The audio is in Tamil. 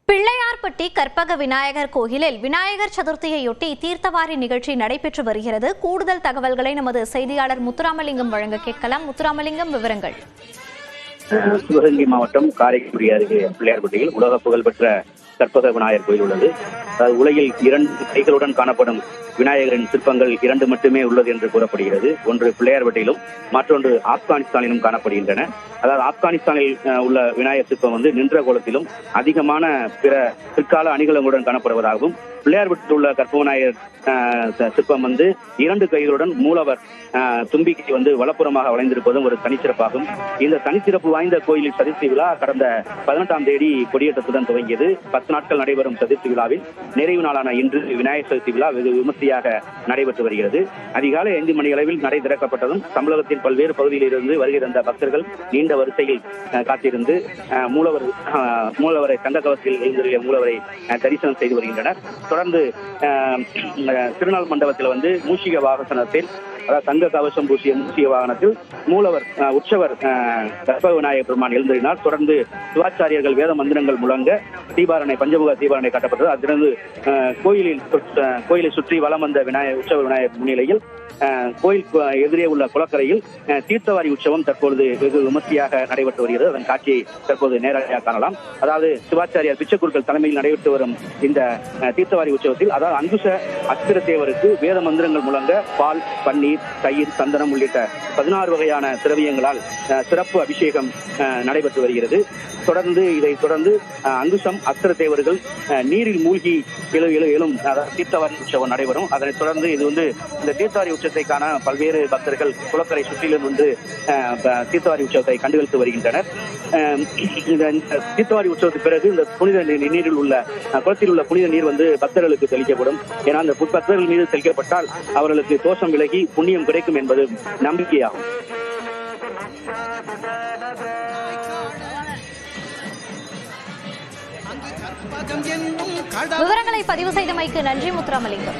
பிள்ளையார்பட்டி கற்பக விநாயகர் கோயிலில் விநாயகர் சதுர்த்தியையொட்டி தீர்த்தவாரி நிகழ்ச்சி நடைபெற்று வருகிறது. கூடுதல் தகவல்களை நமது செய்தியாளர் முத்துராமலிங்கம் வழங்க கேட்கலாம். முத்துராமலிங்கம், விவரங்கள். சிவகங்கை மாவட்டம் காரைக்குடி அருகே பிள்ளையார்பட்டியில் உலக புகழ்பெற்ற கற்பக விநாயகர் கோயில் உள்ளது. உலகில் 2 கைகளுடன் காணப்படும் விநாயகரின் சிற்பங்கள் 2 மட்டுமே உள்ளது என்று கூறப்படுகிறது. ஒன்று பிள்ளையார்பட்டியிலும் மற்றொன்று ஆப்கானிஸ்தானிலும் காணப்படுகின்றன. அதாவது ஆப்கானிஸ்தானில் உள்ள விநாயகர் சிற்பம் நின்ற கோலத்திலும் அதிகமான பிற பிற்கால அணிகலங்களுடன் காணப்படுவதாகவும், பிள்ளையார்பட்டியில் உள்ள கற்பக விநாயகர் சிற்பம் 2 கைகளுடன் மூலவர் தும்பிக்கை வலப்புறமாக வளைந்திருப்பதும் ஒரு தனிச்சிறப்பாகும். இந்த தனிச்சிறப்பு வாய்ந்த கோயிலில் சதுர்த்தி விழா கடந்த 18ஆம் தேதி கொடியேற்றத்துடன் துவங்கியது. 10 நாட்கள் நடைபெறும் சதுர்த்தி விழாவில் நிறைவு நாளான இன்று விநாயகர் சதுர்த்தி விழா வெகு விமர்சையாக நடைபெற்று வருகிறது. அதிகாலை 5 மணி அளவில் நடை திறக்கப்பட்டதும் தமிழகத்தின் பல்வேறு பகுதியில் இருந்து வருகை தந்த பக்தர்கள் நீண்ட வரிசையில் காத்திருந்து மூலவரை தங்க கவசத்தில் எழுந்தருளிய மூலவரை தரிசனம் செய்து வருகின்றனர். தொடர்ந்து திருநாள் மண்டபத்தில் மூஷிக வாகனத்தில், அதாவது தங்க கவசம் பூசிய மூஷிக வாகனத்தில் மூலவர் உற்சவர் கற்பக விநாயகர் பெருமான் எழுந்தறினார். தொடர்ந்து சிவாச்சாரியர்கள் வேத மந்திரங்கள் முழங்க தீபாரணை, பஞ்சமுக தீபாரணை காட்டப்பட்டது. அதிலிருந்து கோயிலை சுற்றி வலம் வந்த உற்சவர் விநாயகர் முன்னிலையில் கோயில் எதிரே உள்ள குளக்கரையில் தீர்த்தவாரி உற்சவம் தற்பொழுது வெகு விமர்சையாக நடைபெற்று வருகிறது. அதன் காட்சியை தற்போது நேரடியாக காணலாம். அதாவது சிவாச்சாரியார் பிச்சைக்குருக்கள் தலைமையில் நடைபெற்று வரும் இந்த தீர்த்தவாரி உற்சவத்தில், அதாவது அங்குச அஸ்திர தேவருக்கு வேத மந்திரங்கள் முழங்க பால், பன்னீர், தயிர், சந்தனம் உள்ளிட்ட 16 வகையான திரவியங்களால் சிறப்பு அபிஷேகம் நடைபெற்று வருகிறது. இதைத் தொடர்ந்து அங்குசம் அஸ்திர தேவர்கள் நீரில் மூழ்கி எழும் தீர்த்தவாரி உற்சவம் நடைபெறும். அதனைத் தொடர்ந்து இந்த தீர்த்தவாரி உற்சவத்தை காண பல்வேறு பக்தர்கள் குளக்கரை சுற்றிலும் தீர்த்தவாரி உற்சவத்தை கண்டுகளித்து வருகின்றனர். இந்த தீர்த்தவாரி உற்சவத்துக்கு பிறகு இந்த புனித நீரில் உள்ள குளத்தில் உள்ள புனித நீர் பக்தர்களுக்கு தெளிக்கப்படும். ஏன்னா அந்த பக்தர்கள் மீது தெளிக்கப்பட்டால் அவர்களுக்கு தோஷம் விலகி புண்ணியம் கிடைக்கும் என்பது நம்பிக்கையாகும். விவரங்களை பதிவு செய்தமைக்கு நன்றி முத்துராமலிங்கம்.